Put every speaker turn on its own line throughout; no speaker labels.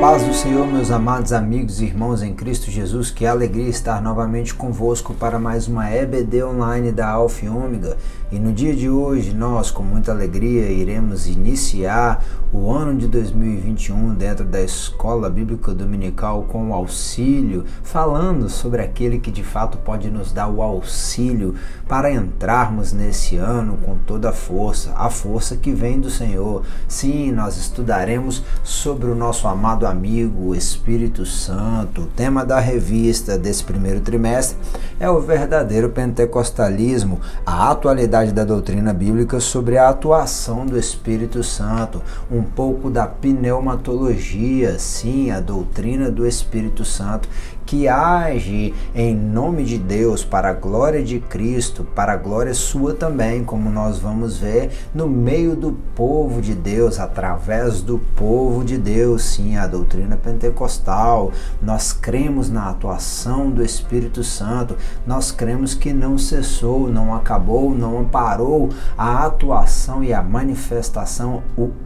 paz do Senhor, meus amados amigos e irmãos em Cristo Jesus, que alegria estar novamente convosco para mais uma EBD online da Alfa e Ômega. E no dia de hoje, nós, com muita alegria, iremos iniciar o ano de 2021 dentro da Escola Bíblica Dominical com o auxílio, falando sobre aquele que de fato pode nos dar o auxílio para entrarmos nesse ano com toda a força que vem do Senhor. Sim, nós estudaremos sobre o nosso amado amigo, o Espírito Santo. O tema da revista desse primeiro trimestre é o verdadeiro pentecostalismo, a atualidade da doutrina bíblica sobre a atuação do Espírito Santo, um pouco da pneumatologia, sim, a doutrina do Espírito Santo, que age em nome de Deus, para a glória de Cristo, para a glória sua também, como nós vamos ver, no meio do povo de Deus, através do povo de Deus, sim, a doutrina pentecostal. Nós cremos na atuação do Espírito Santo, nós cremos que não cessou, não acabou, não parou a atuação e a manifestação,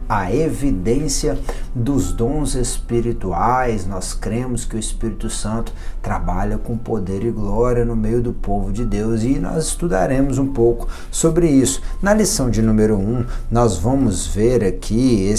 a evidência dos dons espirituais. Nós cremos que o Espírito Santo trabalha com poder e glória no meio do povo de Deus, e nós estudaremos um pouco sobre isso. Na lição de número 1, nós vamos ver aqui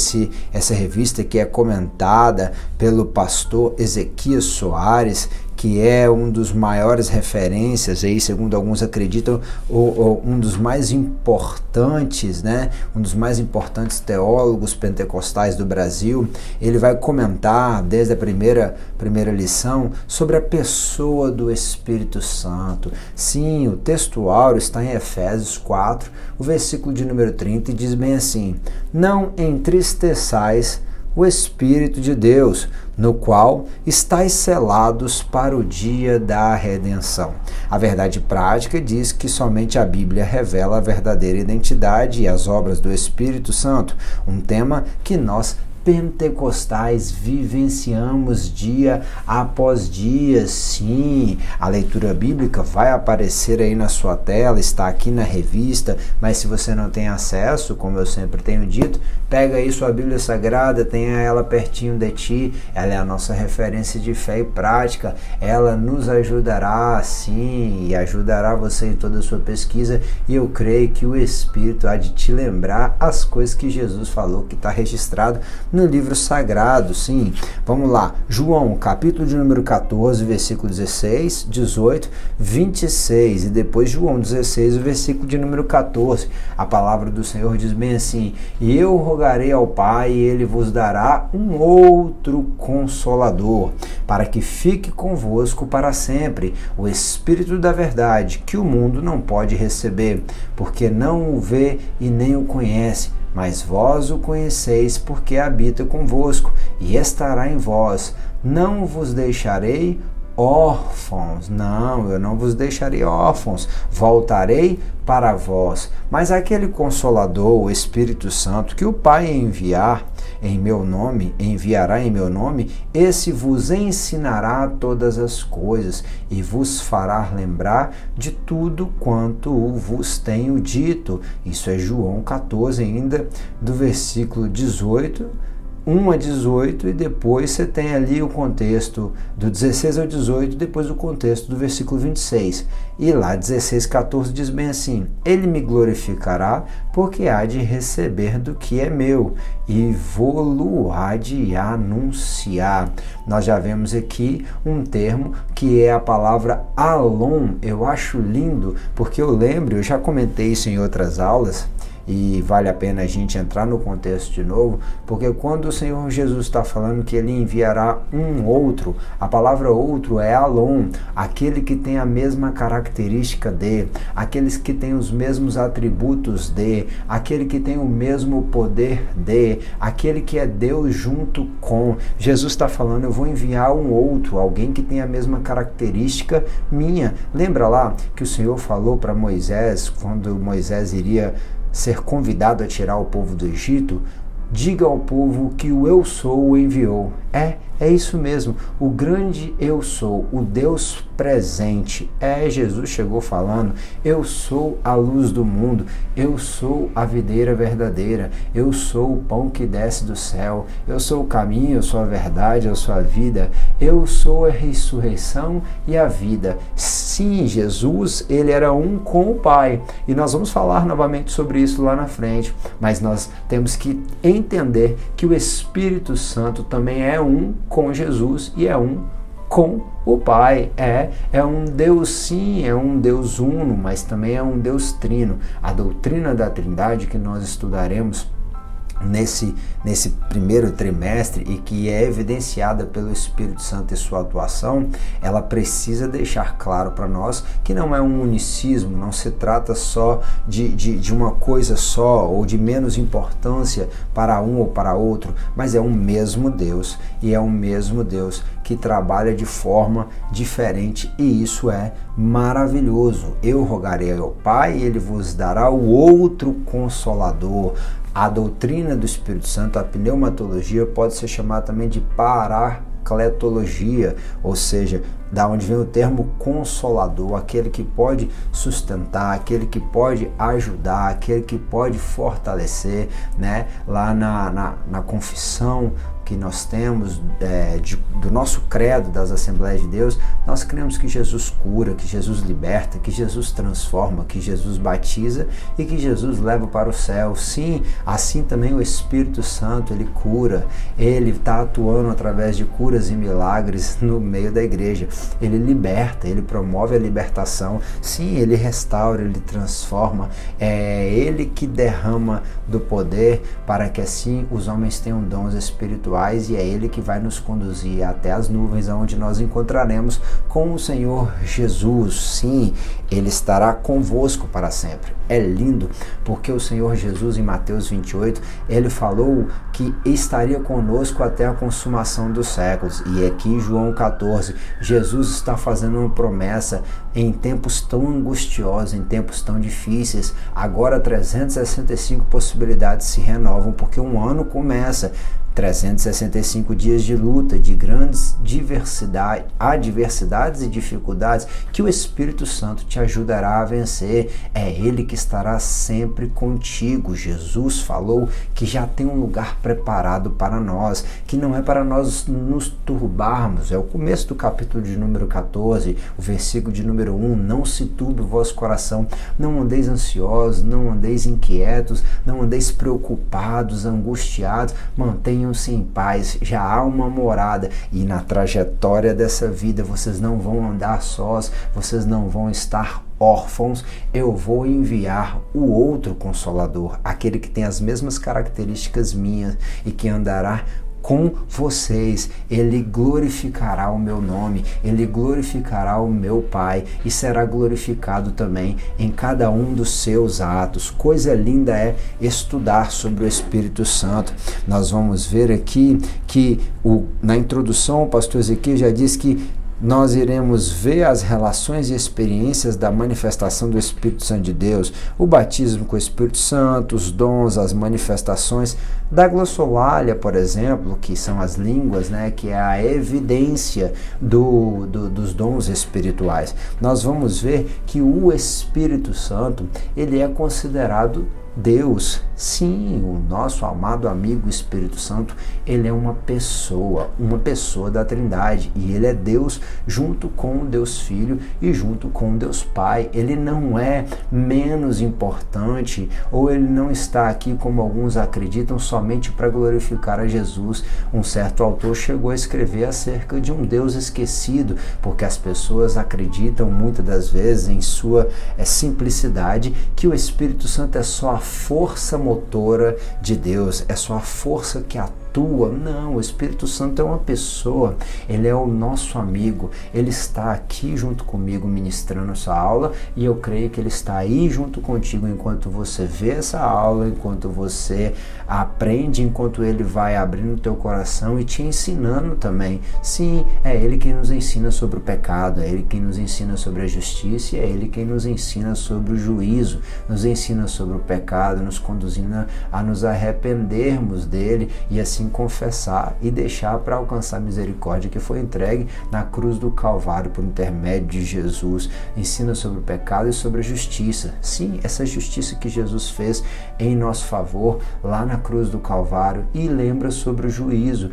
essa revista que é comentada pelo pastor Ezequias Soares, que é um dos maiores referências, aí, segundo alguns acreditam, um dos mais importantes, né? Um dos mais importantes teólogos pentecostais do Brasil. Ele vai comentar desde a primeira lição sobre a pessoa do Espírito Santo. Sim, o texto áureo está em Efésios 4, o versículo de número 30, e diz bem assim: não entristeçais o Espírito de Deus, no qual estáis selados para o dia da redenção. A verdade prática diz que somente a Bíblia revela a verdadeira identidade e as obras do Espírito Santo, um tema que nós pentecostais vivenciamos dia após dia. Sim, a leitura bíblica vai aparecer aí na sua tela, está aqui na revista, mas se você não tem acesso, como eu sempre tenho dito, pega aí sua Bíblia Sagrada, tenha ela pertinho de ti, ela é a nossa referência de fé e prática, ela nos ajudará, sim, e ajudará você em toda a sua pesquisa, e eu creio que o Espírito há de te lembrar as coisas que Jesus falou, que está registrado no livro sagrado. Sim, vamos lá, João, capítulo de número 14, versículo 16, 18, 26, e depois João 16, o versículo de número 14, a palavra do Senhor diz bem assim: e eu rogarei ao Pai, e Ele vos dará um outro Consolador, para que fique convosco para sempre, o Espírito da verdade, que o mundo não pode receber, porque não o vê e nem o conhece, mas vós o conheceis, porque habita convosco e estará em vós. Não vos deixarei órfãos, não, eu não vos deixarei órfãos, voltarei para vós. Mas aquele Consolador, o Espírito Santo, que o Pai enviará em meu nome, esse vos ensinará todas as coisas e vos fará lembrar de tudo quanto vos tenho dito. Isso é João 14, ainda do versículo 18, 1 a 18, e depois você tem ali o contexto do 16 ao 18, depois o contexto do versículo 26. E lá 16, 14 diz bem assim: ele me glorificará, porque há de receber do que é meu, e vô-lo há de anunciar. Nós já vemos aqui um termo que é a palavra alon. Eu acho lindo, porque eu já comentei isso em outras aulas, e vale a pena a gente entrar no contexto de novo, porque quando o Senhor Jesus está falando que Ele enviará um outro, a palavra outro é alon, aquele que tem a mesma característica de, aqueles que têm os mesmos atributos de, aquele que tem o mesmo poder de, aquele que é Deus junto com. Jesus está falando: eu vou enviar um outro, alguém que tem a mesma característica minha. Lembra lá que o Senhor falou para Moisés, quando Moisés iria ser convidado a tirar o povo do Egito? diga ao povo que o Eu Sou o enviou. É isso mesmo, o grande Eu Sou, o Deus presente. Jesus chegou falando: eu sou a luz do mundo, eu sou a videira verdadeira, eu sou o pão que desce do céu, eu sou o caminho, eu sou a verdade, eu sou a vida, eu sou a ressurreição e a vida. Sim, Jesus, ele era um com o Pai, e nós vamos falar novamente sobre isso lá na frente, mas nós temos que entender que o Espírito Santo também é um com Jesus e é um com o Pai. É um Deus, sim, é um Deus uno, mas também é um Deus trino. A doutrina da Trindade que nós estudaremos nesse primeiro trimestre e que é evidenciada pelo Espírito Santo e sua atuação, ela precisa deixar claro para nós que não é um unicismo, não se trata só de uma coisa só ou de menos importância para um ou para outro, mas é um mesmo Deus, e é um mesmo Deus que trabalha de forma diferente, e isso é maravilhoso. Eu rogarei ao Pai e ele vos dará o outro Consolador. A doutrina do Espírito Santo, a pneumatologia, pode ser chamada também de paracletologia, ou seja, da onde vem o termo consolador, aquele que pode sustentar, aquele que pode ajudar, aquele que pode fortalecer, né? Lá na confissão que nós temos do nosso credo das Assembleias de Deus, nós cremos que Jesus cura, que Jesus liberta, que Jesus transforma, que Jesus batiza e que Jesus leva para o céu. Sim, assim também o Espírito Santo, ele cura, ele está atuando através de curas e milagres no meio da igreja. Ele liberta, ele promove a libertação. Sim, ele restaura, ele transforma. É ele que derrama do poder para que assim os homens tenham dons espirituais, e é ele que vai nos conduzir até as nuvens, onde nós encontraremos com o Senhor Jesus. Sim, ele estará convosco para sempre. É lindo, porque o Senhor Jesus, em Mateus 28, ele falou que estaria conosco até a consumação dos séculos. E aqui em João 14, Jesus está fazendo uma promessa em tempos tão angustiosos, em tempos tão difíceis. Agora 365 possibilidades se renovam, porque um ano começa. 365 dias de luta, de grandes adversidades e dificuldades que o Espírito Santo te ajudará a vencer. É ele que estará sempre contigo. Jesus falou que já tem um lugar preparado para nós, que não é para nós nos turbarmos. É o começo do capítulo de número 14, o versículo de número 1. Não se turbe o vosso coração, não andeis ansiosos, não andeis inquietos, não andeis preocupados, angustiados, mantenham-se em paz, já há uma morada, e na trajetória dessa vida vocês não vão andar sós, vocês não vão estar órfãos. Eu vou enviar o outro Consolador, aquele que tem as mesmas características minhas e que andará com vocês. Ele glorificará o meu nome, ele glorificará o meu Pai e será glorificado também em cada um dos seus atos. Coisa linda é estudar sobre o Espírito Santo. Nós vamos ver aqui que na introdução o pastor Ezequiel já diz que nós iremos ver as relações e experiências da manifestação do Espírito Santo de Deus, o batismo com o Espírito Santo, os dons, as manifestações da glossolalia, por exemplo, que são as línguas, né, que é a evidência dos dons espirituais. Nós vamos ver que o Espírito Santo, ele é considerado Deus. Sim, o nosso amado amigo Espírito Santo, ele é uma pessoa da Trindade, e ele é Deus junto com o Deus Filho e junto com o Deus Pai. Ele não é menos importante, ou ele não está aqui, como alguns acreditam, somente para glorificar a Jesus. Um certo autor chegou a escrever acerca de um Deus esquecido, porque as pessoas acreditam muitas das vezes, em sua simplicidade, que o Espírito Santo é só a força motora de Deus, é só a força que atua atua. Não, o Espírito Santo é uma pessoa, ele é o nosso amigo, ele está aqui junto comigo ministrando essa aula e eu creio que ele está aí junto contigo enquanto você vê essa aula, enquanto você aprende, enquanto ele vai abrindo o teu coração e te ensinando também. Sim, é ele quem nos ensina sobre o pecado, é ele quem nos ensina sobre a justiça, é ele quem nos ensina sobre o juízo, nos ensina sobre o pecado, nos conduzindo a nos arrependermos dele e assim confessar e deixar para alcançar a misericórdia que foi entregue na cruz do Calvário por intermédio de Jesus. Ensina sobre o pecado e sobre a justiça. Sim, essa justiça que Jesus fez em nosso favor lá na cruz do Calvário, e lembra sobre o juízo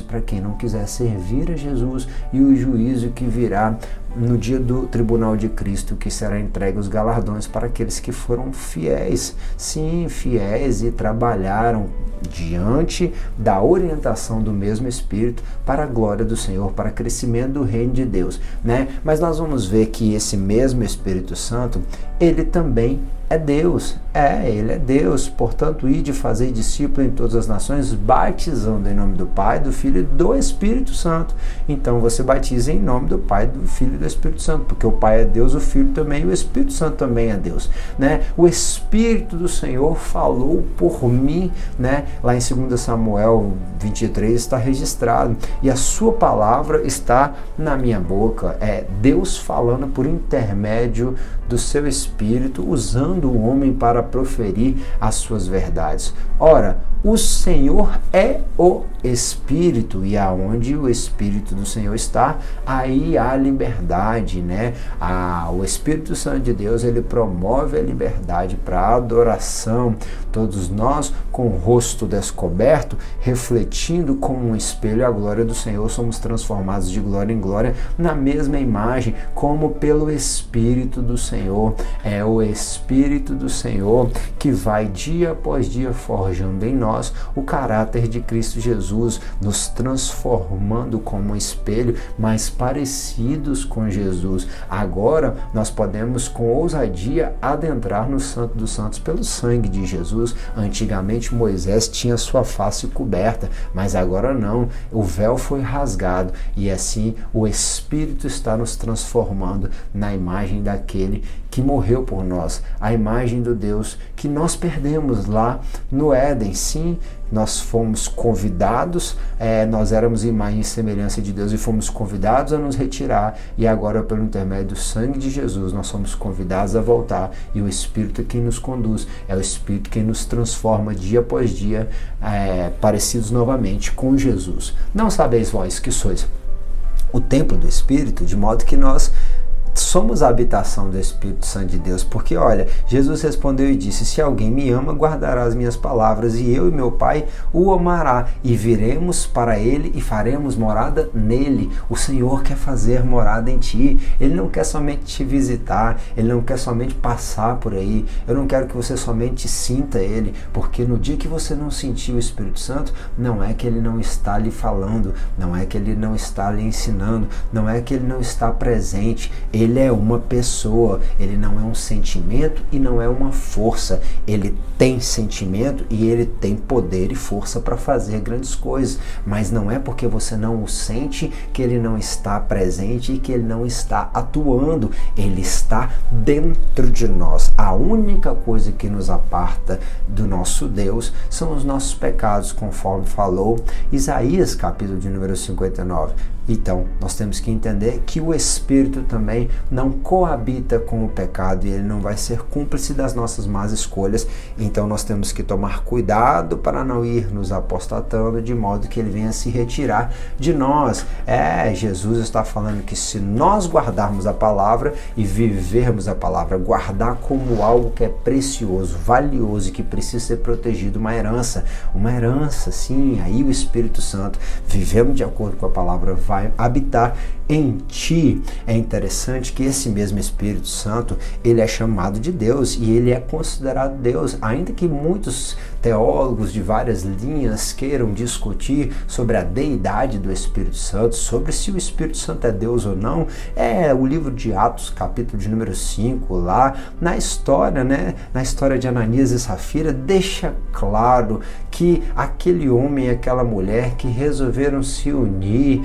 para quem não quiser servir a Jesus e o juízo que virá no dia do tribunal de Cristo, que será entregue os galardões para aqueles que foram fiéis. Sim, fiéis e trabalharam diante da orientação do mesmo Espírito para a glória do Senhor, para o crescimento do reino de Deus, né? Mas nós vamos ver que esse mesmo Espírito Santo, ele também é Deus, ele é Deus. Portanto, ide fazer discípulo em todas as nações, batizando em nome do Pai, do Filho e do Espírito Santo. Então você batiza em nome do Pai, do Filho e do Espírito Santo, porque o Pai é Deus, o Filho também e o Espírito Santo também é Deus, né? O Espírito do Senhor falou por mim, né? Lá em 2 Samuel 23 está registrado, e a sua palavra está na minha boca. É Deus falando por intermédio do seu Espírito, usando o homem para proferir as suas verdades. Ora, o Senhor é o Espírito, e aonde o Espírito do Senhor está, aí há liberdade, né? O Espírito Santo de Deus, ele promove a liberdade para a adoração. Todos nós, com o rosto descoberto, refletindo como um espelho a glória do Senhor, somos transformados de glória em glória na mesma imagem, como pelo Espírito do Senhor. É o Espírito do Senhor que vai dia após dia forjando em nós o caráter de Cristo Jesus, nos transformando como um espelho, mais parecidos com Jesus. Agora nós podemos com ousadia adentrar no Santo dos Santos pelo sangue de Jesus. Antigamente Moisés tinha sua face coberta, mas agora não, o véu foi rasgado, e assim o Espírito está nos transformando na imagem daquele que morreu por nós, a imagem do Deus que nós perdemos lá no Éden. Sim, nós fomos convidados, nós éramos imagem e semelhança de Deus e fomos convidados a nos retirar, e agora pelo intermédio do sangue de Jesus nós somos convidados a voltar, e o Espírito é quem nos conduz, é o Espírito quem nos transforma dia após dia, parecidos novamente com Jesus. Não sabeis vós que sois o templo do Espírito, de modo que nós somos a habitação do Espírito Santo de Deus, porque olha, Jesus respondeu e disse: se alguém me ama, guardará as minhas palavras, e eu e meu Pai o amará, e viremos para ele e faremos morada nele. O Senhor quer fazer morada em ti, ele não quer somente te visitar, ele não quer somente passar por aí. Eu não quero que você somente sinta ele, porque no dia que você não sentir o Espírito Santo, não é que ele não está lhe falando, não é que ele não está lhe ensinando, não é que ele não está presente. Ele é uma pessoa, ele não é um sentimento e não é uma força. Ele tem sentimento e ele tem poder e força para fazer grandes coisas, mas não é porque você não o sente que ele não está presente e que ele não está atuando. Ele está dentro de nós. A única coisa que nos aparta do nosso Deus são os nossos pecados, conforme falou Isaías, capítulo de número 59. Então, nós temos que entender que o Espírito também não coabita com o pecado, e ele não vai ser cúmplice das nossas más escolhas. Então, nós temos que tomar cuidado para não ir nos apostatando, de modo que ele venha se retirar de nós. Jesus está falando que se nós guardarmos a palavra e vivermos a palavra, guardar como algo que é precioso, valioso e que precisa ser protegido, uma herança, sim, aí o Espírito Santo, vivendo de acordo com a palavra, vai habitar em ti. É interessante que porque esse mesmo Espírito Santo, ele é chamado de Deus e ele é considerado Deus, ainda que muitos teólogos de várias linhas queiram discutir sobre a deidade do Espírito Santo, sobre se o Espírito Santo é Deus ou não. O livro de Atos, capítulo de número 5, lá na história, né, na história de Ananias e Safira, deixa claro que aquele homem e aquela mulher que resolveram se unir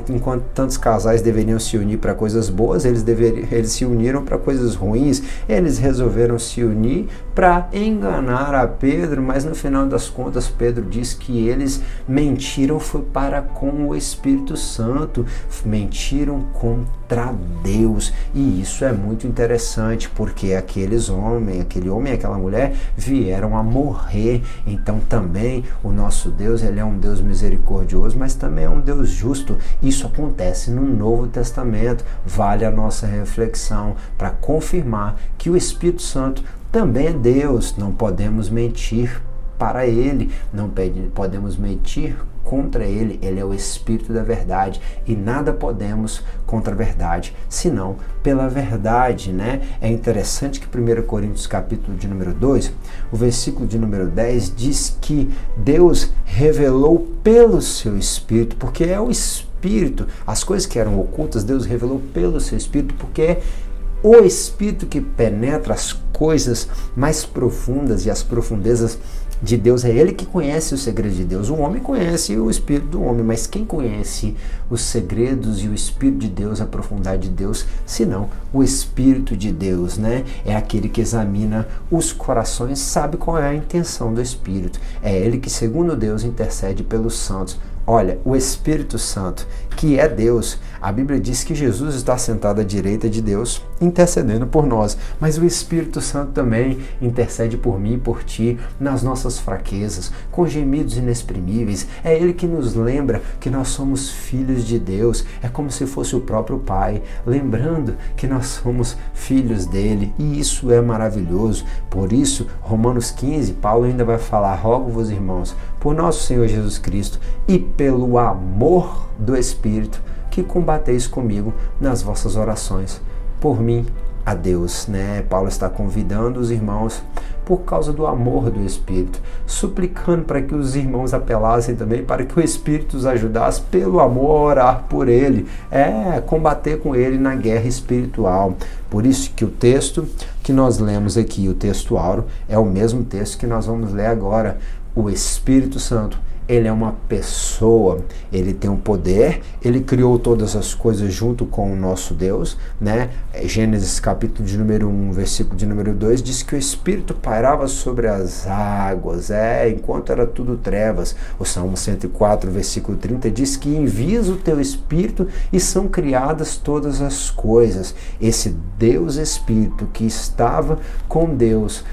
enquanto tantos casais deveriam se unir para coisas boas, eles se uniram para coisas ruins. Eles resolveram se unir para enganar a Pedro, mas no final das contas Pedro diz que eles mentiram foi para com o Espírito Santo, mentiram contra Deus. E isso é muito interessante, porque aquele homem e aquela mulher vieram a morrer. Então também o nosso Deus, ele é um Deus misericordioso, mas também é um Deus justo. Isso acontece no Novo Testamento. Vale a nossa reflexão para confirmar que o Espírito Santo também é Deus. Não podemos mentir para ele, não podemos mentir contra ele. Ele é o Espírito da verdade e nada podemos contra a verdade, senão pela verdade, né? É interessante que 1 Coríntios capítulo de número 2, o versículo de número 10 diz que Deus revelou pelo seu Espírito, porque é o Espírito, as coisas que eram ocultas, Deus revelou pelo seu Espírito, porque é o Espírito que penetra as coisas mais profundas e as profundezas de Deus. É ele que conhece os segredos de Deus. O homem conhece o Espírito do homem, mas quem conhece os segredos e o Espírito de Deus, a profundidade de Deus, senão o Espírito de Deus, né? É aquele que examina os corações, sabe qual é a intenção do Espírito. É ele que, segundo Deus, intercede pelos santos. Olha, o Espírito Santo, que é Deus, a Bíblia diz que Jesus está sentado à direita de Deus, intercedendo por nós, mas o Espírito Santo também intercede por mim e por ti, nas nossas fraquezas, com gemidos inexprimíveis. É Ele que nos lembra que nós somos filhos de Deus, é como se fosse o próprio Pai, lembrando que nós somos filhos dele, e isso é maravilhoso. Por isso, Romanos 15, Paulo ainda vai falar: rogo-vos, irmãos, por nosso Senhor Jesus Cristo e pelo amor do Espírito, que combateis comigo nas vossas orações por mim a Deus, né? Paulo está convidando os irmãos por causa do amor do Espírito, suplicando para que os irmãos apelassem também para que o Espírito os ajudasse pelo amor a orar por ele, combater com ele na guerra espiritual. Por isso que o texto que nós lemos aqui, o texto áureo, é o mesmo texto que nós vamos ler agora. O Espírito Santo, ele é uma pessoa, ele tem um poder, ele criou todas as coisas junto com o nosso Deus, né? Gênesis capítulo de número 1, versículo de número 2, diz que o Espírito pairava sobre as águas, enquanto era tudo trevas. O Salmo 104, versículo 30, diz que envias o teu Espírito e são criadas todas as coisas. Esse Deus Espírito que estava com Deus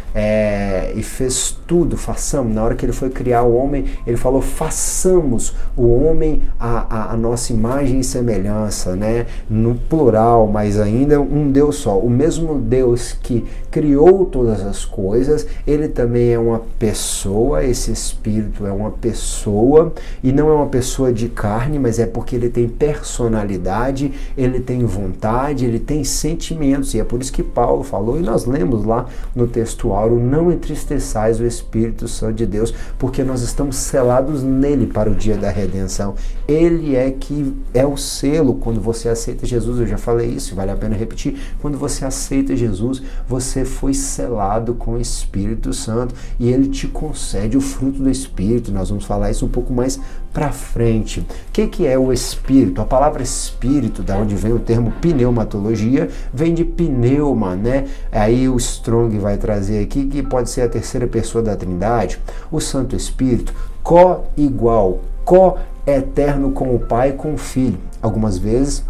e fez tudo, façamos, na hora que ele foi criar o homem, ele falou: façamos o homem a nossa imagem e semelhança, né? No plural, mas ainda um Deus só. O mesmo Deus que criou todas as coisas, ele também é uma pessoa. Esse Espírito é uma pessoa, e não é uma pessoa de carne, mas é porque ele tem personalidade, ele tem vontade, ele tem sentimentos, e é por isso que Paulo falou, e nós lemos lá no texto áureo: não entristeçais o Espírito Santo de Deus, porque nós estamos selados nele para o dia da redenção. Ele é que é o selo. Quando você aceita Jesus, eu já falei isso, vale a pena repetir, quando você aceita Jesus, você foi selado com o Espírito Santo e ele te concede o fruto do Espírito. Nós vamos falar isso um pouco mais para frente. O que é o Espírito? A palavra Espírito, da onde vem o termo pneumatologia, vem de pneuma, né? Aí o Strong vai trazer aqui que pode ser a terceira pessoa da Trindade, o Santo Espírito, co-igual, co-eterno com o Pai e com o Filho. Algumas vezes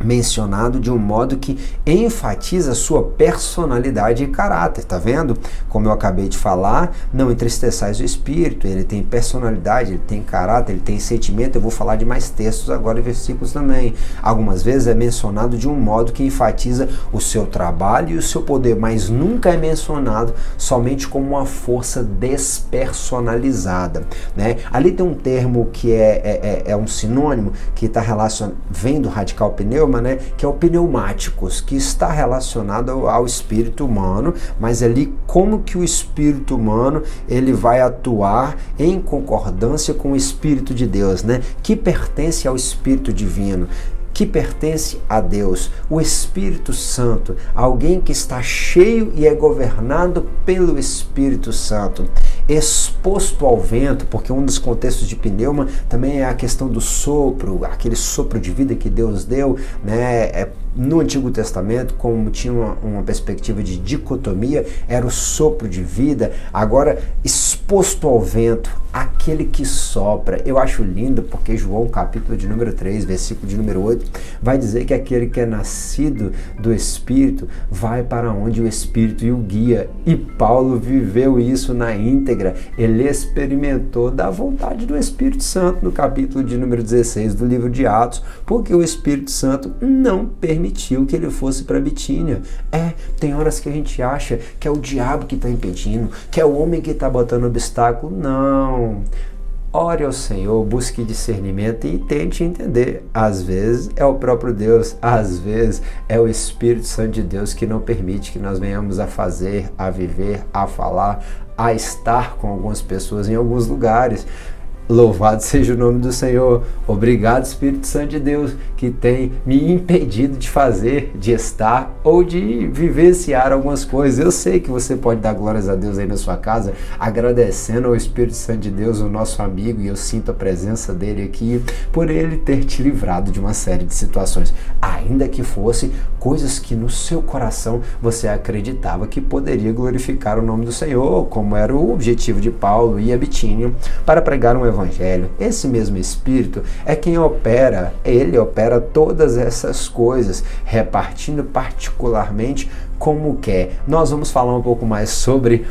mencionado de um modo que enfatiza sua personalidade e caráter, tá vendo? Como eu acabei de falar, não entristeçais o Espírito, ele tem personalidade, ele tem caráter, ele tem sentimento. Eu vou falar de mais textos agora e versículos também. Algumas vezes é mencionado de um modo que enfatiza o seu trabalho e o seu poder, mas nunca é mencionado somente como uma força despersonalizada, né? Ali tem um termo que é um sinônimo que está relacionado, vem do radical pneuma, pneuma, né, que é o pneumáticos, que está relacionado ao espírito humano, mas ali como que o espírito humano ele vai atuar em concordância com o Espírito de Deus, né, que pertence ao Espírito Divino, que pertence a Deus, o Espírito Santo, alguém que está cheio e é governado pelo Espírito Santo, exposto ao vento, porque um dos contextos de pneuma também é a questão do sopro, aquele sopro de vida que Deus deu, né? No Antigo Testamento, como tinha uma perspectiva de dicotomia, era o sopro de vida. Agora, exposto ao vento, aquele que sopra. Eu acho lindo porque João, capítulo de número 3, versículo de número 8, vai dizer que aquele que é nascido do Espírito vai para onde o Espírito o guia. E Paulo viveu isso na íntegra. Ele experimentou da vontade do Espírito Santo no capítulo de número 16 do livro de Atos, porque o Espírito Santo não permitiu que ele fosse para Bitínia. Tem horas que a gente acha que é o diabo que está impedindo, que é o homem que está botando obstáculo. Não. Ore ao Senhor, busque discernimento e tente entender. Às vezes é o próprio Deus, às vezes é o Espírito Santo de Deus que não permite que nós venhamos a fazer, a viver, a falar, a estar com algumas pessoas em alguns lugares. Louvado seja o nome do Senhor. Obrigado, Espírito Santo de Deus, que tem me impedido de fazer, de estar ou de vivenciar algumas coisas. Eu sei que você pode dar glórias a Deus aí na sua casa, agradecendo ao Espírito Santo de Deus, o nosso amigo, e eu sinto a presença dele aqui, por ele ter te livrado de uma série de situações, ainda que fosse coisas que no seu coração você acreditava que poderia glorificar o nome do Senhor, como era o objetivo de Paulo e a Bitínia, para pregar um evangelho. Esse mesmo Espírito é quem opera, ele opera todas essas coisas, repartindo particularmente como quer. Nós vamos falar um pouco mais sobre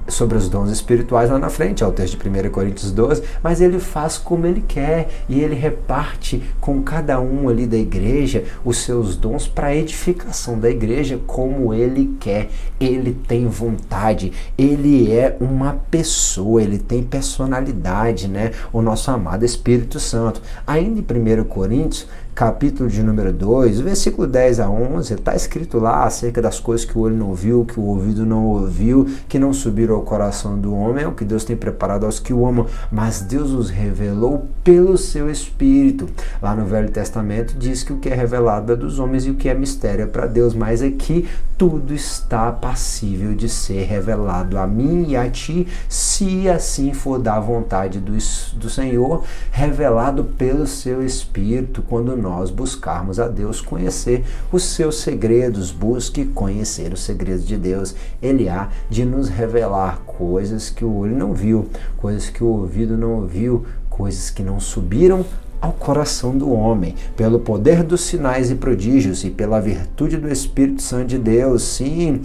os dons espirituais lá na frente, é o texto de 1 Coríntios 12, mas ele faz como ele quer e ele reparte com cada um ali da igreja os seus dons para a edificação da igreja como ele quer. Ele tem vontade, ele é uma pessoa, ele tem personalidade, né? O nosso amado Espírito Santo. Ainda em 1 Coríntios, capítulo de número 2, versículo 10 a 11, está escrito lá acerca das coisas que o olho não viu, que o ouvido não ouviu, que não subiram ao coração do homem, é o que Deus tem preparado aos que o amam, mas Deus os revelou pelo seu Espírito. Lá no Velho Testamento diz que o que é revelado é dos homens e o que é mistério é para Deus, mas aqui tudo está passível de ser revelado a mim e a ti, se assim for da vontade do Senhor, revelado pelo seu Espírito, quando nós buscarmos a Deus, conhecer os seus segredos. Busque conhecer os segredos de Deus. Ele há de nos revelar coisas que o olho não viu, coisas que o ouvido não ouviu, coisas que não subiram ao coração do homem, pelo poder dos sinais e prodígios e pela virtude do Espírito Santo de Deus, sim,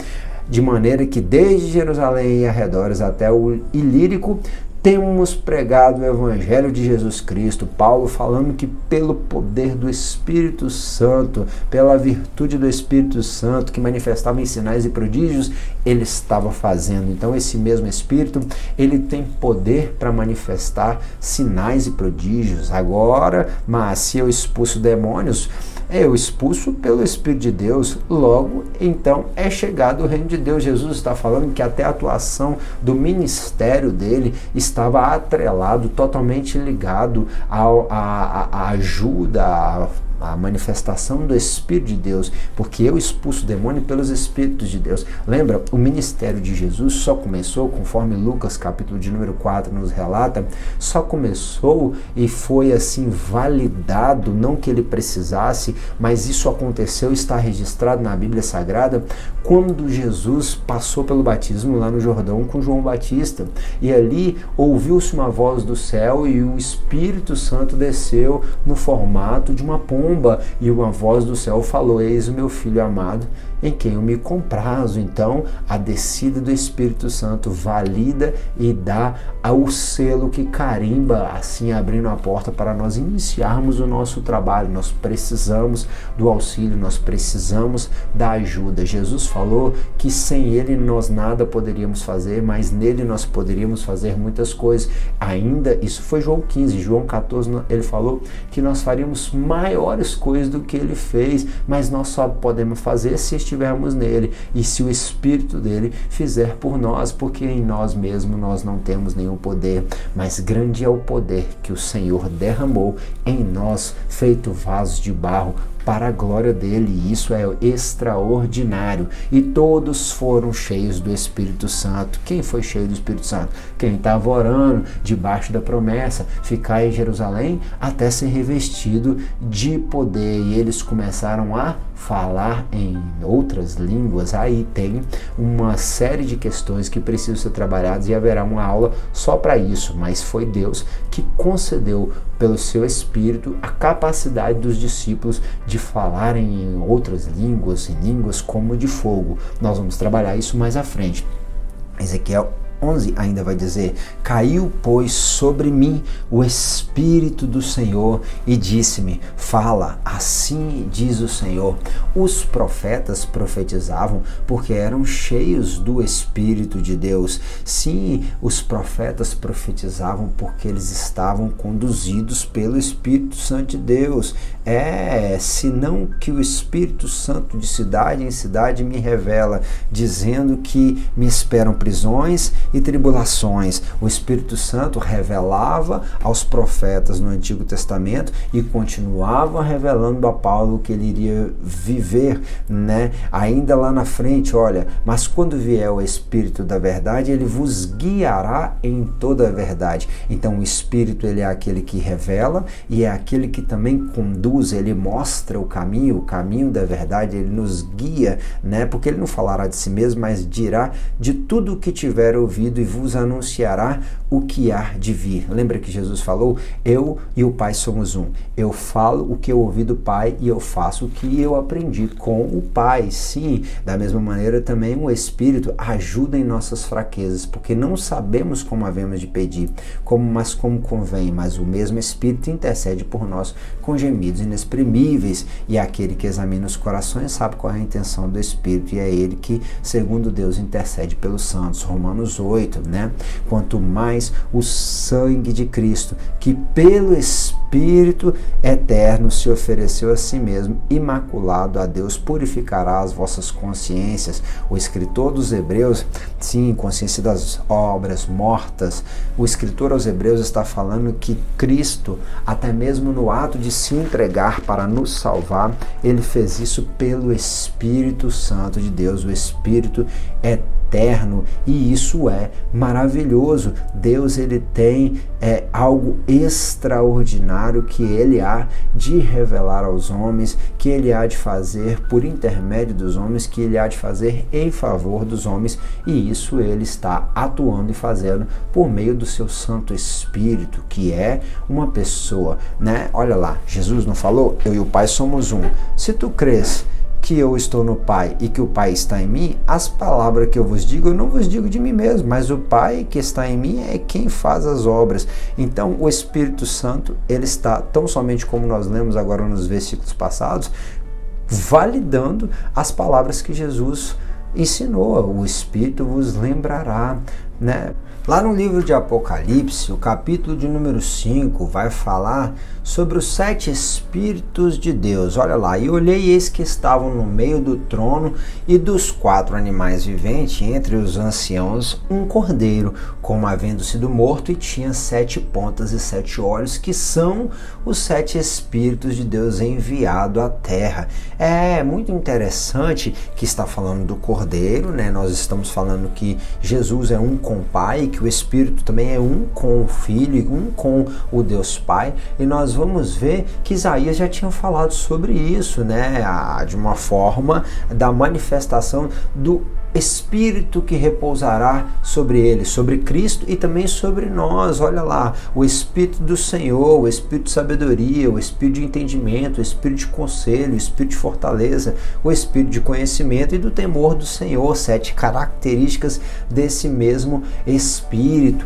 de maneira que desde Jerusalém e arredores até o Ilírico temos pregado o Evangelho de Jesus Cristo. Paulo falando que pelo poder do Espírito Santo, pela virtude do Espírito Santo, que manifestava em sinais e prodígios, ele estava fazendo. Então esse mesmo Espírito, ele tem poder para manifestar sinais e prodígios. Agora, mas se eu expulso demônios, eu expulso pelo Espírito de Deus, logo, então, é chegado o reino de Deus. Jesus está falando que até a atuação do ministério dele estava atrelado, totalmente ligado à ajuda, a manifestação do Espírito de Deus, porque eu expulso o demônio pelos Espíritos de Deus. Lembra, o ministério de Jesus só começou, conforme Lucas capítulo de número 4 nos relata, só começou e foi assim validado, não que ele precisasse, mas isso aconteceu, está registrado na Bíblia Sagrada, quando Jesus passou pelo batismo lá no Jordão com João Batista, e ali ouviu-se uma voz do céu e o Espírito Santo desceu no formato de uma pomba, e uma voz do céu falou: eis o meu filho amado, em quem eu me comprazo. Então a descida do Espírito Santo valida e dá o selo que carimba, assim abrindo a porta para nós iniciarmos o nosso trabalho. Nós precisamos do auxílio, nós precisamos da ajuda. Jesus falou que sem ele nós nada poderíamos fazer, mas nele nós poderíamos fazer muitas coisas. Ainda, isso foi João 15, João 14, ele falou que nós faríamos maiores coisas do que ele fez, mas nós só podemos fazer se estivermos nele e se o Espírito dele fizer por nós, porque em nós mesmos nós não temos nenhum poder, mas grande é o poder que o Senhor derramou em nós, feito vasos de barro, para a glória dele, e isso é extraordinário. E todos foram cheios do Espírito Santo. Quem foi cheio do Espírito Santo? Quem estava orando debaixo da promessa, ficar em Jerusalém até ser revestido de poder. E eles começaram a falar em outras línguas. Aí tem uma série de questões que precisam ser trabalhadas e haverá uma aula só para isso, mas foi Deus que concedeu pelo seu Espírito a capacidade dos discípulos de falarem em outras línguas, em línguas como de fogo. Nós vamos trabalhar isso mais à frente. Ezequiel 11 ainda vai dizer: caiu, pois, sobre mim o Espírito do Senhor e disse-me, fala, assim diz o Senhor. Os profetas profetizavam porque eram cheios do Espírito de Deus. Sim, os profetas profetizavam porque eles estavam conduzidos pelo Espírito Santo de Deus. Senão que o Espírito Santo de cidade em cidade me revela, dizendo que me esperam prisões e tribulações. O Espírito Santo revelava aos profetas no Antigo Testamento e continuava revelando a Paulo que ele iria viver, ainda lá na frente. Olha, mas quando vier o Espírito da verdade, ele vos guiará em toda a verdade. Então o Espírito, ele é aquele que revela e é aquele que também conduz, ele mostra o caminho da verdade, ele nos guia, porque ele não falará de si mesmo, mas dirá de tudo o que tiver ouvido e vos anunciará o que há de vir. Lembra que Jesus falou: eu e o Pai somos um. Eu falo o que eu ouvi do Pai e eu faço o que eu aprendi com o Pai. Sim, da mesma maneira também o Espírito ajuda em nossas fraquezas, porque não sabemos como havemos de pedir, mas como convém, mas o mesmo Espírito intercede por nós com gemidos inexprimíveis, e aquele que examina os corações sabe qual é a intenção do Espírito, e é ele que, segundo Deus, intercede pelos santos. Romanos 8, Quanto mais o sangue de Cristo, que pelo Espírito eterno se ofereceu a si mesmo, imaculado a Deus, purificará as vossas consciências. O escritor dos Hebreus, sim, consciência das obras mortas, o escritor aos Hebreus está falando que Cristo, até mesmo no ato de se entregar para nos salvar, ele fez isso pelo Espírito Santo de Deus, o Espírito eterno, e isso é maravilhoso. Deus, ele tem algo extraordinário que ele há de revelar aos homens, que ele há de fazer por intermédio dos homens, que ele há de fazer em favor dos homens, e isso ele está atuando e fazendo por meio do seu Santo Espírito, que é uma pessoa, Olha lá, Jesus não falou: eu e o Pai somos um. Se tu crês que eu estou no Pai e que o Pai está em mim, as palavras que eu vos digo, eu não vos digo de mim mesmo, mas o Pai que está em mim é quem faz as obras. Então o Espírito Santo, ele está, tão somente como nós lemos agora nos versículos passados, validando as palavras que Jesus ensinou. O Espírito vos lembrará, Lá no livro de Apocalipse, o capítulo de número 5 vai falar sobre os 7 Espíritos de Deus. Olha lá: e olhei, e eis que estavam no meio do trono e dos 4 animais viventes, entre os anciãos, um cordeiro, como havendo sido morto, e tinha 7 pontas e 7 olhos, que são os 7 Espíritos de Deus enviado à terra. É muito interessante que está falando do cordeiro, Nós estamos falando que Jesus é um com o Pai, que o Espírito também é um com o Filho e um com o Deus Pai, e nós vamos ver que Isaías já tinha falado sobre isso, de uma forma da manifestação do Espírito que repousará sobre ele, sobre Cristo e também sobre nós. Olha lá, o Espírito do Senhor, o Espírito de sabedoria, o Espírito de entendimento, o Espírito de conselho, o Espírito de fortaleza, o Espírito de conhecimento e do temor do Senhor. 7 características desse mesmo Espírito.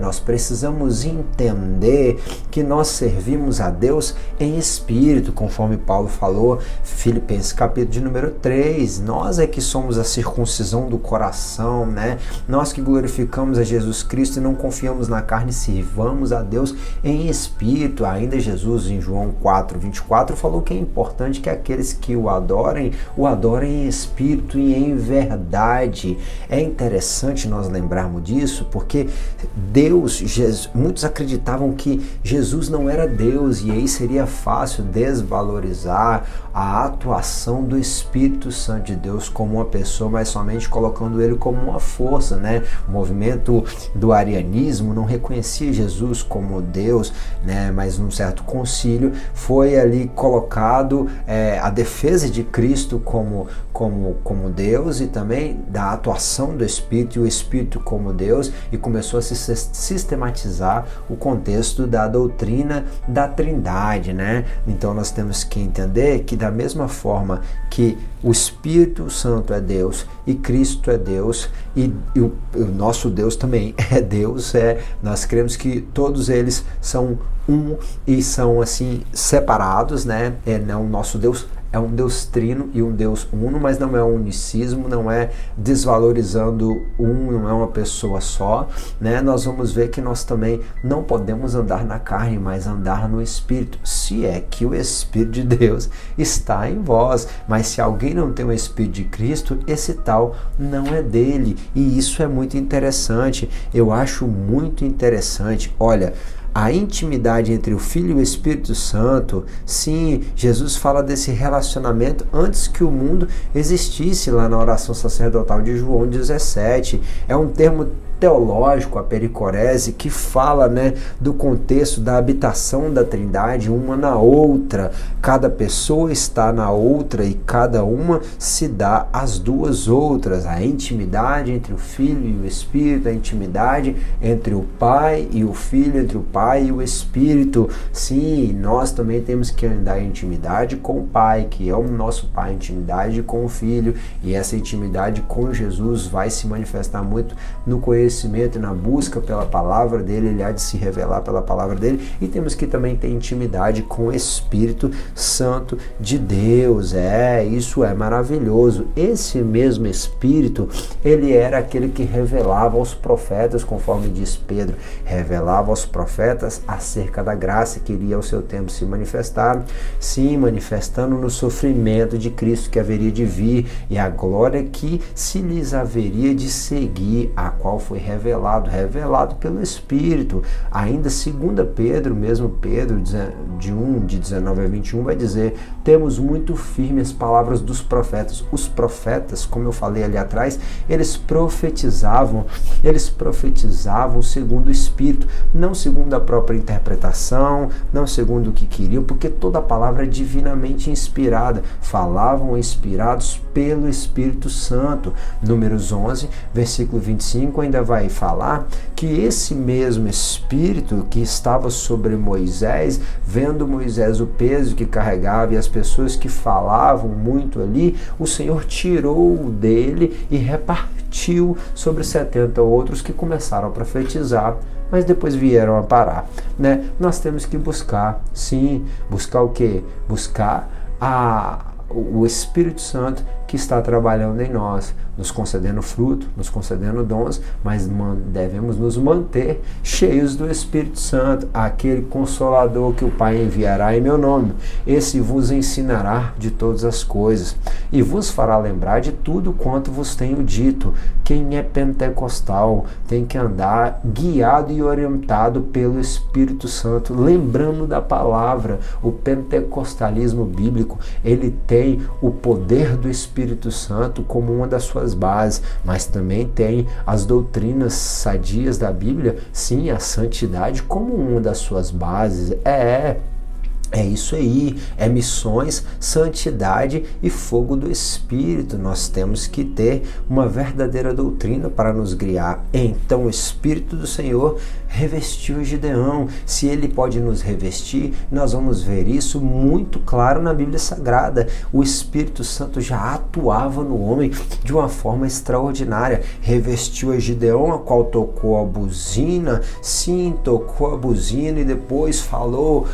Nós precisamos entender que nós servimos a Deus em Espírito, conforme Paulo falou, Filipenses capítulo de número 3. Nós é que somos a circuncisão circuncisão do coração, né? Nós que glorificamos a Jesus Cristo e não confiamos na carne, sirvamos a Deus em espírito. Ainda Jesus, em João 4:24, falou que é importante que aqueles que o adorem em espírito e em verdade. É interessante nós lembrarmos disso, porque muitos acreditavam que Jesus não era Deus, e aí seria fácil desvalorizar a atuação do Espírito Santo de Deus como uma pessoa, mas somente colocando ele como uma força, né? O movimento do arianismo não reconhecia Jesus como Deus, né? Mas num certo concílio foi ali colocado a defesa de Cristo como Deus, e também da atuação do Espírito, e o Espírito como Deus, e começou a se sistematizar o contexto da doutrina da Trindade, né? Então nós temos que entender que da mesma forma que o Espírito Santo é Deus e Cristo é Deus, e o nosso Deus também é Deus, nós cremos que todos eles são um e são assim separados, né? Não, nosso Deus é um Deus trino e um Deus uno, mas não é um unicismo, não é desvalorizando não é uma pessoa só, né? Nós vamos ver que nós também não podemos andar na carne, mas andar no Espírito, se é que o Espírito de Deus está em vós. Mas se alguém não tem o Espírito de Cristo, esse tal não é dele. E isso é muito interessante, eu acho muito interessante. Olha, a intimidade entre o Filho e o Espírito Santo, sim, Jesus fala desse relacionamento antes que o mundo existisse, lá na oração sacerdotal de João 17. É um termo teológico, a pericorese, que fala, né, do contexto da habitação da Trindade uma na outra. Cada pessoa está na outra e cada uma se dá às duas outras. A intimidade entre o Filho e o Espírito, a intimidade entre o Pai e o Filho, entre o Pai e o Espírito. Sim, nós também temos que andar em intimidade com o Pai, que é o nosso Pai, intimidade com o Filho, e essa intimidade com Jesus vai se manifestar muito no conhecimento e na busca pela palavra dele. Ele há de se revelar pela palavra dele, e temos que também ter intimidade com o Espírito Santo de Deus. Isso é maravilhoso. Esse mesmo Espírito, ele era aquele que revelava aos profetas, conforme diz Pedro, revelava aos profetas acerca da graça que iria ao seu tempo se manifestar, sim, manifestando no sofrimento de Cristo que haveria de vir, e a glória que se lhes haveria de seguir, a qual foi revelado pelo Espírito. Ainda 2 Pedro, mesmo Pedro, de 19 a 21, vai dizer: temos muito firme as palavras dos profetas. Os profetas, como eu falei ali atrás, eles profetizavam segundo o Espírito, não segundo a própria interpretação, não segundo o que queriam, porque toda a palavra é divinamente inspirada. Falavam inspirados pelo Espírito Santo. Números 11, versículo 25, ainda vai falar que esse mesmo Espírito que estava sobre Moisés, vendo Moisés o peso que carregava e as pessoas que falavam muito ali, o Senhor tirou dele e repartiu sobre 70 outros que começaram a profetizar, mas depois vieram a parar, né? Nós temos que buscar, sim, buscar o quê? Buscar o Espírito Santo que está trabalhando em nós, nos concedendo fruto, nos concedendo dons, mas devemos nos manter cheios do Espírito Santo, aquele Consolador que o Pai enviará em meu nome. Esse vos ensinará de todas as coisas e vos fará lembrar de tudo quanto vos tenho dito. Quem é pentecostal tem que andar guiado e orientado pelo Espírito Santo, lembrando da palavra. O pentecostalismo bíblico, ele tem o poder do Espírito Santo como uma das suas bases, mas também tem as doutrinas sadias da Bíblia, sim, a santidade como uma das suas bases. É isso aí, é missões, santidade e fogo do Espírito. Nós temos que ter uma verdadeira doutrina para nos guiar. Então o Espírito do Senhor revestiu Gideão. Se ele pode nos revestir, nós vamos ver isso muito claro na Bíblia Sagrada. O Espírito Santo já atuava no homem de uma forma extraordinária. Revestiu a Gideão, a qual tocou a buzina, sim, tocou a buzina e depois falou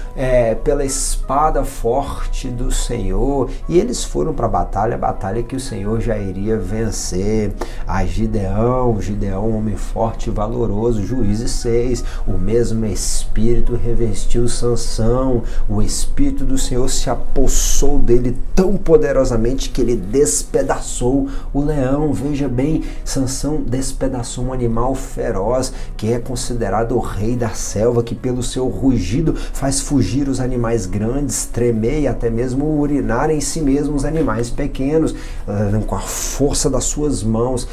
pela espada forte do Senhor, e eles foram para a batalha que o Senhor já iria vencer. A Gideão, homem forte e valoroso, Juízes 6, o mesmo Espírito revestiu Sansão, o Espírito do Senhor se apossou dele tão poderosamente que ele despedaçou o leão. Veja bem, Sansão despedaçou um animal feroz, que é considerado o rei da selva, que pelo seu rugido faz fugir os animais grandes, tremer e até mesmo urinar em si mesmo os animais pequenos, com a força das suas mãos.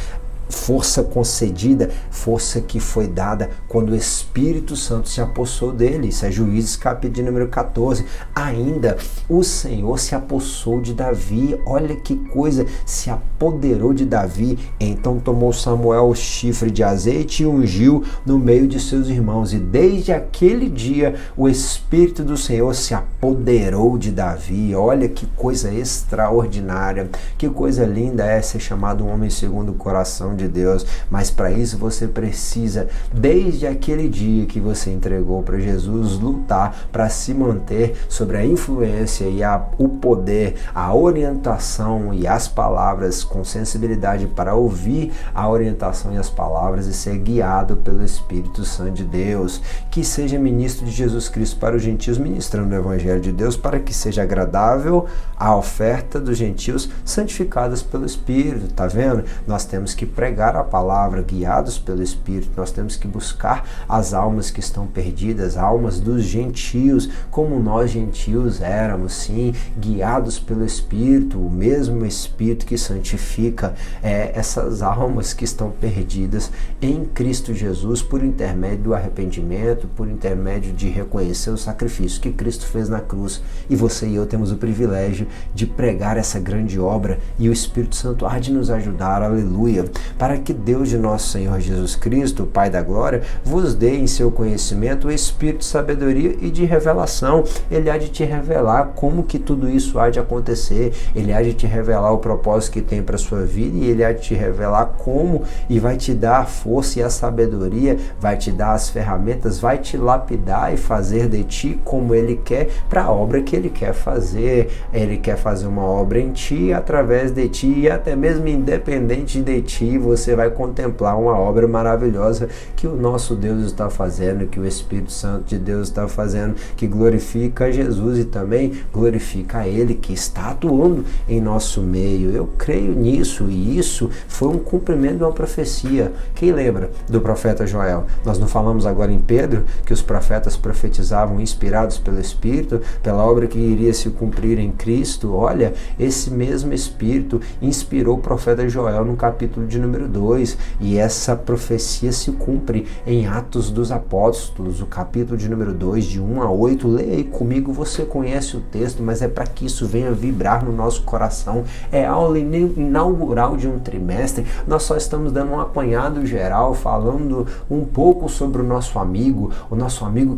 Força concedida, força que foi dada quando o Espírito Santo se apossou dele. Isso é Juízes capítulo de número 14. Ainda o Senhor se apossou de Davi. Olha que coisa, se apoderou de Davi. Então tomou Samuel o chifre de azeite e ungiu no meio de seus irmãos. E desde aquele dia o Espírito do Senhor se apoderou de Davi. Olha que coisa extraordinária, que coisa linda é ser chamado um homem segundo o coração de Deus. Mas para isso você precisa, desde aquele dia que você entregou para Jesus, lutar para se manter sobre a influência e o poder, a orientação e as palavras, com sensibilidade para ouvir a orientação e as palavras e ser guiado pelo Espírito Santo de Deus. Que seja ministro de Jesus Cristo para os gentios, ministrando o Evangelho de Deus, para que seja agradável a oferta dos gentios santificados pelo Espírito. Tá vendo? Nós temos que pregar a palavra guiados pelo Espírito. Nós temos que buscar as almas que estão perdidas, almas dos gentios, como nós gentios éramos, sim, guiados pelo Espírito, o mesmo Espírito que santifica essas almas que estão perdidas em Cristo Jesus, por intermédio do arrependimento, por intermédio de reconhecer o sacrifício que Cristo fez na cruz. E você e eu temos o privilégio de pregar essa grande obra, e o Espírito Santo há de nos ajudar, aleluia, para que Deus de nosso Senhor Jesus Cristo, o Pai da Glória, vos dê em seu conhecimento o Espírito de sabedoria e de revelação. Ele há de te revelar como que tudo isso há de acontecer, ele há de te revelar o propósito que tem para a sua vida, e ele há de te revelar como, e vai te dar a força e a sabedoria, vai te dar as ferramentas, vai te lapidar e fazer de ti como ele quer, para a obra que ele quer fazer. Ele quer fazer uma obra em ti, através de ti, e até mesmo independente de ti, você vai contemplar uma obra maravilhosa que o nosso Deus está fazendo, que o Espírito Santo de Deus está fazendo, que glorifica Jesus e também glorifica a Ele que está atuando em nosso meio. Eu creio nisso, e isso foi um cumprimento de uma profecia. Quem lembra do profeta Joel? Nós não falamos agora em Pedro que os profetas profetizavam inspirados pelo Espírito, pela obra que iria se cumprir em Cristo? Olha, esse mesmo Espírito inspirou o profeta Joel no capítulo de número 2, e essa profecia se cumpre em Atos dos Apóstolos, o capítulo de número 2, de 1 a 8. Leia aí comigo, você conhece o texto, mas é para que isso venha vibrar no nosso coração. É a aula inaugural de um trimestre. Nós só estamos dando um apanhado geral, falando um pouco sobre o nosso amigo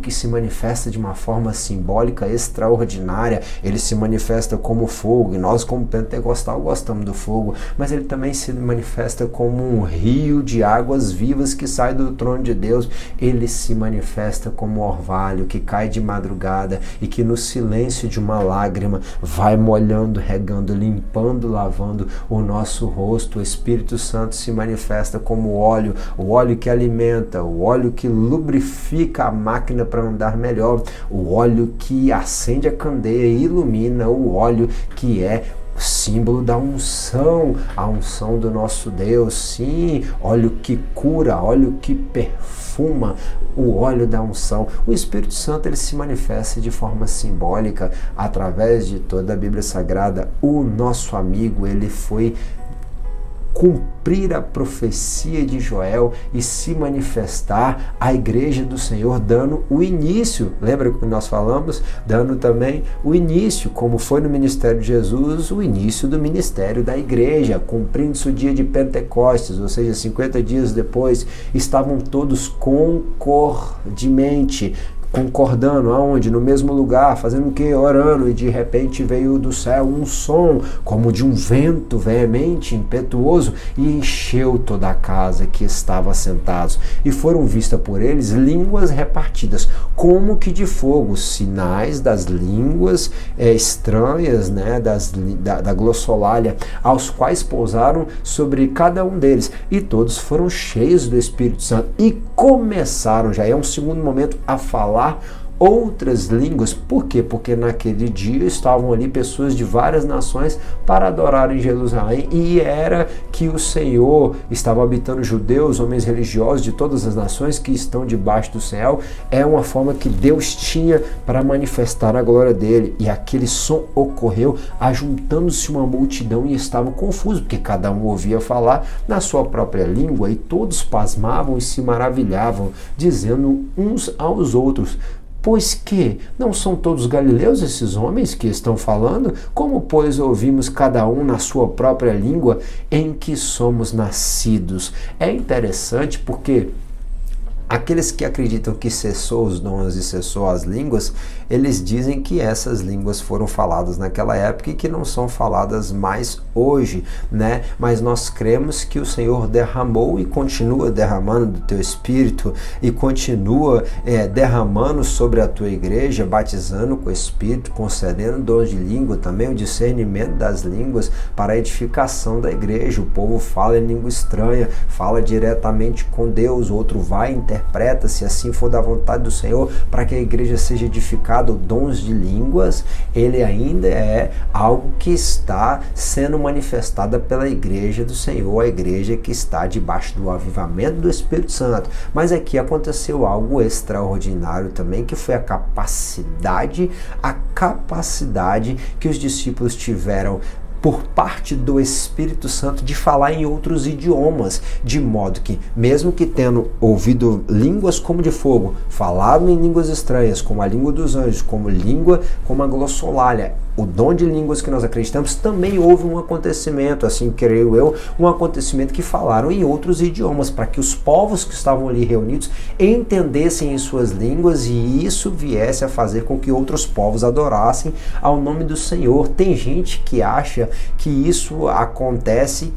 que se manifesta de uma forma simbólica extraordinária. Ele se manifesta como fogo, e nós, como pentecostal, gostamos do fogo, mas ele também se manifesta como um rio de águas vivas que sai do trono de Deus. Ele se manifesta como orvalho que cai de madrugada e que no silêncio de uma lágrima vai molhando, regando, limpando, lavando o nosso rosto. O Espírito Santo se manifesta como óleo, o óleo que alimenta, o óleo que lubrifica a máquina para andar melhor, o óleo que acende a candeia e ilumina, o óleo que é o símbolo da unção, a unção do nosso Deus, sim, óleo que cura, óleo que perfuma, o óleo da unção. O Espírito Santo, ele se manifesta de forma simbólica através de toda a Bíblia Sagrada. O nosso amigo, ele foi cumprir a profecia de Joel e se manifestar à igreja do Senhor, dando o início, lembra que nós falamos? Dando também o início, como foi no ministério de Jesus, o início do ministério da igreja, cumprindo-se o dia de Pentecostes, ou seja, 50 dias depois, estavam todos concordemente concordando, aonde? No mesmo lugar, fazendo o quê? Orando, e de repente veio do céu um som, como de um vento veemente, impetuoso, e encheu toda a casa que estava assentados, e foram vistas por eles línguas repartidas, como que de fogo, sinais das línguas estranhas, né, da glossolalia, aos quais pousaram sobre cada um deles, e todos foram cheios do Espírito Santo, e começaram, já é um segundo momento, a falar outras línguas. Por quê? Porque naquele dia estavam ali pessoas de várias nações para adorar em Jerusalém, e era que o Senhor estava habitando judeus, homens religiosos de todas as nações que estão debaixo do céu. É uma forma que Deus tinha para manifestar a glória dele, e aquele som ocorreu ajuntando-se uma multidão, e estavam confusos, porque cada um ouvia falar na sua própria língua, e todos pasmavam e se maravilhavam, dizendo uns aos outros: pois que não são todos galileus esses homens que estão falando? Como, pois, ouvimos cada um na sua própria língua em que somos nascidos? É interessante porque aqueles que acreditam que cessou os dons e cessou as línguas, eles dizem que essas línguas foram faladas naquela época e que não são faladas mais hoje, né? Mas nós cremos que o Senhor derramou e continua derramando do teu Espírito, e continua derramando sobre a tua igreja, batizando com o Espírito, concedendo dons de língua, também o discernimento das línguas para a edificação da igreja. O povo fala em língua estranha, fala diretamente com Deus, outro vai interpreta, se assim for da vontade do Senhor, para que a igreja seja edificada. Dons de línguas, ele ainda é algo que está sendo manifestada pela igreja do Senhor, a igreja que está debaixo do avivamento do Espírito Santo. Mas aqui aconteceu algo extraordinário também, que foi a capacidade que os discípulos tiveram por parte do Espírito Santo de falar em outros idiomas, de modo que, mesmo que tendo ouvido línguas como de fogo, falaram em línguas estranhas, como a língua dos anjos, como a glossolalia, o dom de línguas que nós acreditamos, também houve um acontecimento, assim creio eu, um acontecimento que falaram em outros idiomas, para que os povos que estavam ali reunidos entendessem em suas línguas, e isso viesse a fazer com que outros povos adorassem ao nome do Senhor. Tem gente que acha que isso acontece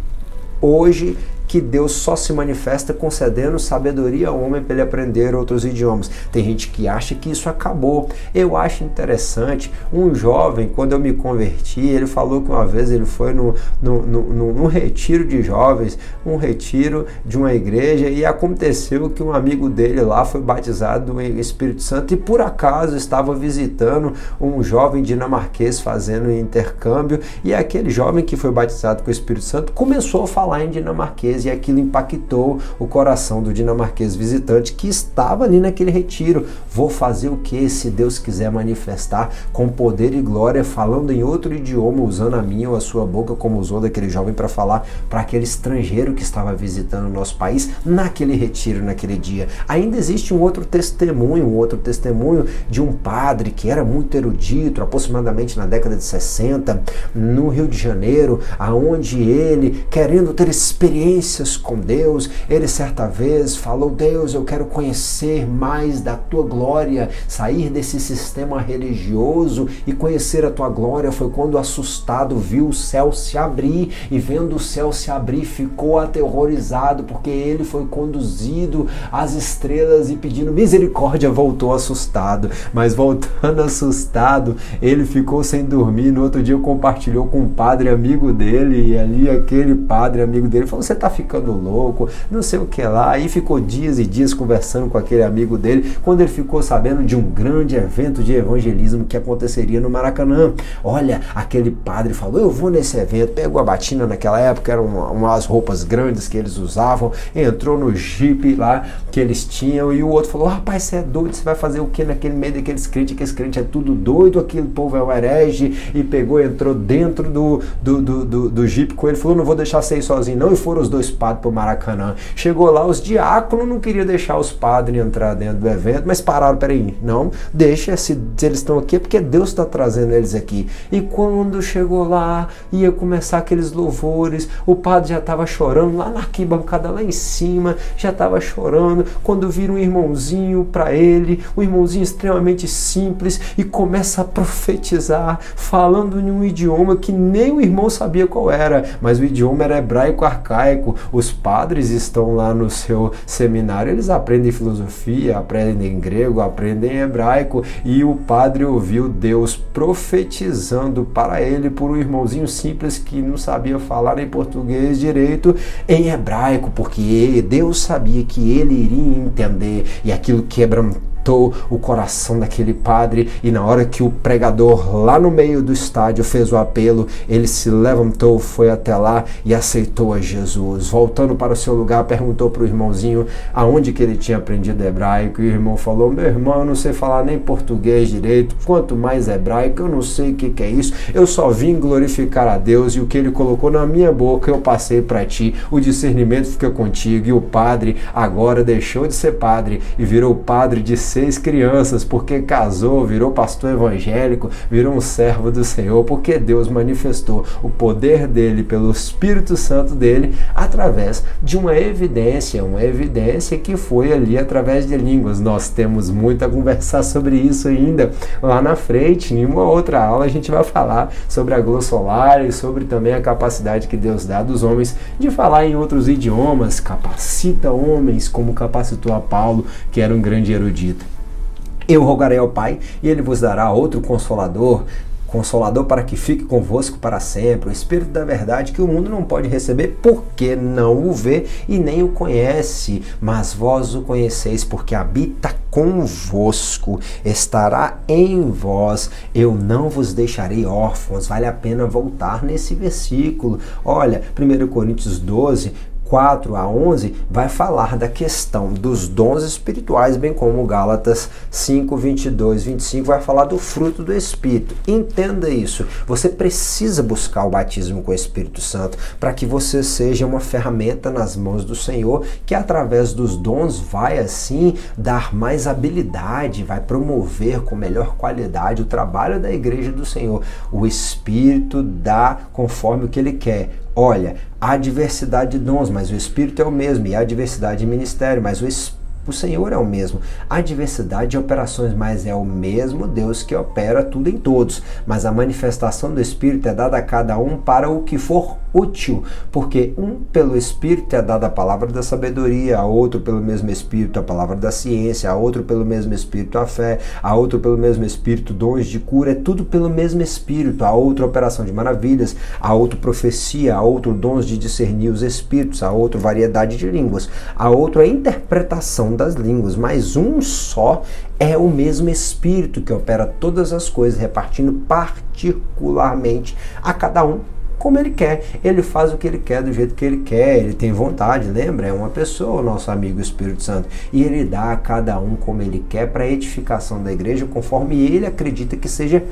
hoje, que Deus só se manifesta concedendo sabedoria ao homem para ele aprender outros idiomas. Tem gente que acha que isso acabou. Eu acho interessante, um jovem, quando eu me converti, ele falou que uma vez ele foi num retiro de jovens, um retiro de uma igreja, e aconteceu que um amigo dele lá foi batizado em Espírito Santo, e por acaso estava visitando um jovem dinamarquês fazendo intercâmbio, e aquele jovem que foi batizado com o Espírito Santo começou a falar em dinamarquês, e aquilo impactou o coração do dinamarquês visitante que estava ali naquele retiro. Vou fazer o que, se Deus quiser manifestar com poder e glória, falando em outro idioma, usando a minha ou a sua boca, como usou daquele jovem para falar para aquele estrangeiro que estava visitando o nosso país naquele retiro, naquele dia. Ainda existe um outro testemunho de um padre que era muito erudito, aproximadamente na década de 60, no Rio de Janeiro, aonde ele, querendo ter experiências com Deus, ele certa vez falou: Deus, eu quero conhecer mais da tua glória, sair desse sistema religioso e conhecer a tua glória. Foi quando, assustado, viu o céu se abrir, e vendo o céu se abrir ficou aterrorizado, porque ele foi conduzido às estrelas, e pedindo misericórdia voltou assustado. Mas voltando assustado, ele ficou sem dormir. No outro dia compartilhou com um padre amigo dele, e ali aquele padre amigo dele falou: você tá ficando louco, não sei o que lá. Aí ficou dias e dias conversando com aquele amigo dele, quando ele ficou sabendo de um grande evento de evangelismo que aconteceria no Maracanã. Olha, aquele padre falou: eu vou nesse evento. Pegou a batina, naquela época eram umas roupas grandes que eles usavam, entrou no jipe lá que eles tinham, e o outro falou: rapaz, você é doido, você vai fazer o que naquele meio daqueles crentes? Aqueles crentes é tudo doido, aquele povo é um herege. E pegou, entrou dentro do jipe com ele, falou: não vou deixar você ir sozinho não. E foram os dois padres pro Maracanã. Chegou lá, os diáconos não queriam deixar os padres entrar dentro do evento, mas pararam, peraí, não, deixa, se eles estão aqui é porque Deus está trazendo eles aqui. E quando chegou lá, ia começar aqueles louvores, o padre já estava chorando, lá na arquibancada, lá em cima, já estava chorando, quando vira um irmãozinho para ele, um irmãozinho extremamente simples, e começa a profetizar, falando em um idioma que nem o irmão sabia qual era, mas o idioma era hebraico arcaico. Os padres estão lá no seu seminário, eles aprendem filosofia, aprendem grego, aprendem hebraico, e o padre ouviu Deus profetizando para ele por um irmãozinho simples que não sabia falar nem português direito, em hebraico, porque Deus sabia que ele iria entender, e aquilo quebrantou o coração daquele padre. E na hora que o pregador lá no meio do estádio fez o apelo, ele se levantou, foi até lá e aceitou a Jesus. Voltando para o seu lugar, perguntou para o irmãozinho aonde que ele tinha aprendido hebraico, e o irmão falou: meu irmão, eu não sei falar nem português direito, quanto mais hebraico, eu não sei o que é isso, eu só vim glorificar a Deus, e o que ele colocou na minha boca eu passei para ti, o discernimento fica contigo. E o padre agora deixou de ser padre e virou padre de 6 crianças, porque casou, virou pastor evangélico, virou um servo do Senhor, porque Deus manifestou o poder dele pelo Espírito Santo dele através de uma evidência que foi ali através de línguas. Nós temos muito a conversar sobre isso ainda lá na frente. Em uma outra aula a gente vai falar sobre a glossolalia e sobre também a capacidade que Deus dá dos homens de falar em outros idiomas, capacita homens como capacitou a Paulo, que era um grande erudito. Eu rogarei ao Pai, e Ele vos dará outro Consolador para que fique convosco para sempre, o Espírito da verdade, que o mundo não pode receber, porque não o vê e nem o conhece, mas vós o conheceis, porque habita convosco, estará em vós, eu não vos deixarei órfãos. Vale a pena voltar nesse versículo. Olha, 1 Coríntios 12, 4 a 11, vai falar da questão dos dons espirituais, bem como Gálatas 5, 22, 25, vai falar do fruto do Espírito. Entenda isso, você precisa buscar o batismo com o Espírito Santo para que você seja uma ferramenta nas mãos do Senhor, que através dos dons vai assim dar mais habilidade, vai promover com melhor qualidade o trabalho da igreja do Senhor. O Espírito dá conforme o que Ele quer. Olha, há diversidade de dons, mas o Espírito é o mesmo, e há diversidade de ministério, mas o Senhor é o mesmo. Há diversidade de operações, mas é o mesmo Deus que opera tudo em todos. Mas a manifestação do Espírito é dada a cada um para o que for útil, porque pelo Espírito é dada a palavra da sabedoria, a outro pelo mesmo Espírito a palavra da ciência, a outro pelo mesmo Espírito a fé, a outro pelo mesmo Espírito dons de cura, é tudo pelo mesmo Espírito, a outra operação de maravilhas, a outro profecia, a outro dons de discernir os Espíritos, a outro variedade de línguas, a outro a interpretação das línguas, mas um só é o mesmo Espírito que opera todas as coisas, repartindo particularmente a cada um como Ele quer. Ele faz o que Ele quer, do jeito que Ele quer, Ele tem vontade, lembra? É uma pessoa, o nosso amigo Espírito Santo, e Ele dá a cada um como Ele quer para a edificação da igreja, conforme Ele acredita que seja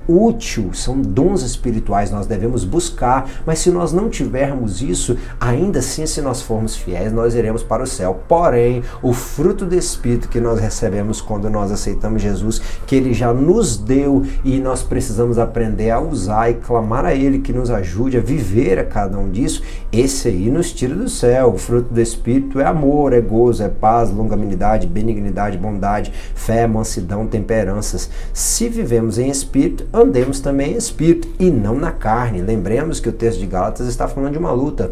útil. São dons espirituais, nós devemos buscar, mas se nós não tivermos isso, ainda assim, se nós formos fiéis, nós iremos para o céu. Porém, o fruto do Espírito que nós recebemos quando nós aceitamos Jesus, que Ele já nos deu, e nós precisamos aprender a usar e clamar a Ele que nos ajude a viver a cada um disso, esse aí nos tira do céu. O fruto do Espírito é amor, é gozo, é paz, longanimidade, benignidade, bondade, fé, mansidão, temperanças. Se vivemos em Espírito, andemos também em Espírito e não na carne. Lembremos que o texto de Gálatas está falando de uma luta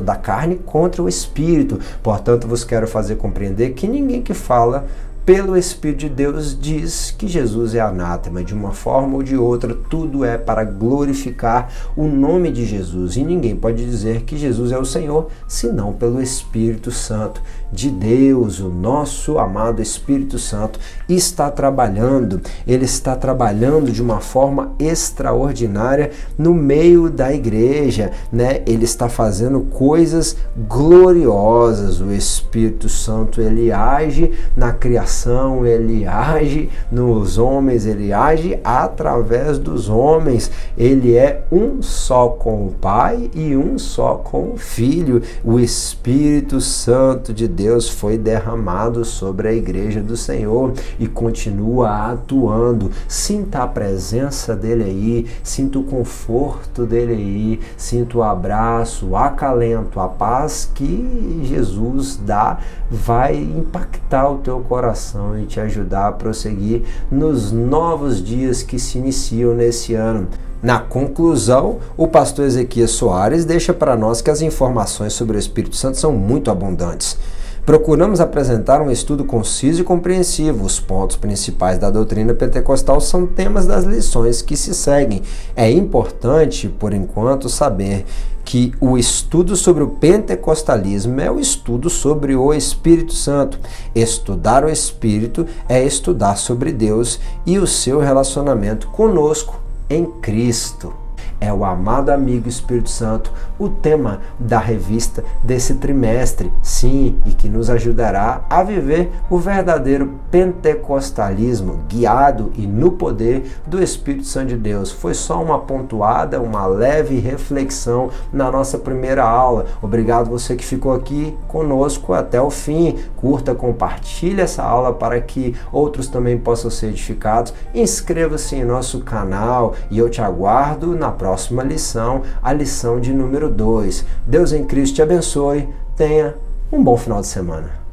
da carne contra o Espírito. Portanto, vos quero fazer compreender que ninguém que fala pelo Espírito de Deus diz que Jesus é anátema. De uma forma ou de outra, tudo é para glorificar o nome de Jesus, e ninguém pode dizer que Jesus é o Senhor senão pelo Espírito Santo de Deus. O nosso amado Espírito Santo está trabalhando, Ele está trabalhando de uma forma extraordinária no meio da igreja, né? Ele está fazendo coisas gloriosas. O Espírito Santo, Ele age na criação criação, ele age nos homens, ele age através dos homens. Ele é um só com o Pai e um só com o Filho. O Espírito Santo de Deus foi derramado sobre a igreja do Senhor e continua atuando. Sinta a presença dele aí, sinta o conforto dele aí, sinta o abraço, o acalento, a paz que Jesus dá, vai impactar o teu coração e te ajudar a prosseguir nos novos dias que se iniciam nesse ano. Na conclusão, o pastor Ezequias Soares deixa para nós que as informações sobre o Espírito Santo são muito abundantes. Procuramos apresentar um estudo conciso e compreensivo. Os pontos principais da doutrina pentecostal são temas das lições que se seguem. É importante, por enquanto, saber que o estudo sobre o pentecostalismo é o estudo sobre o Espírito Santo. Estudar o Espírito é estudar sobre Deus e o seu relacionamento conosco em Cristo. É o amado amigo Espírito Santo, o tema da revista desse trimestre, sim, e que nos ajudará a viver o verdadeiro pentecostalismo, guiado e no poder do Espírito Santo de Deus. Foi só uma pontuada, uma leve reflexão na nossa primeira aula. Obrigado você que ficou aqui conosco até o fim. Curta, compartilhe essa aula para que outros também possam ser edificados. Inscreva-se em nosso canal e eu te aguardo na próxima lição, a lição de número 2. Deus em Cristo te abençoe. Tenha um bom final de semana.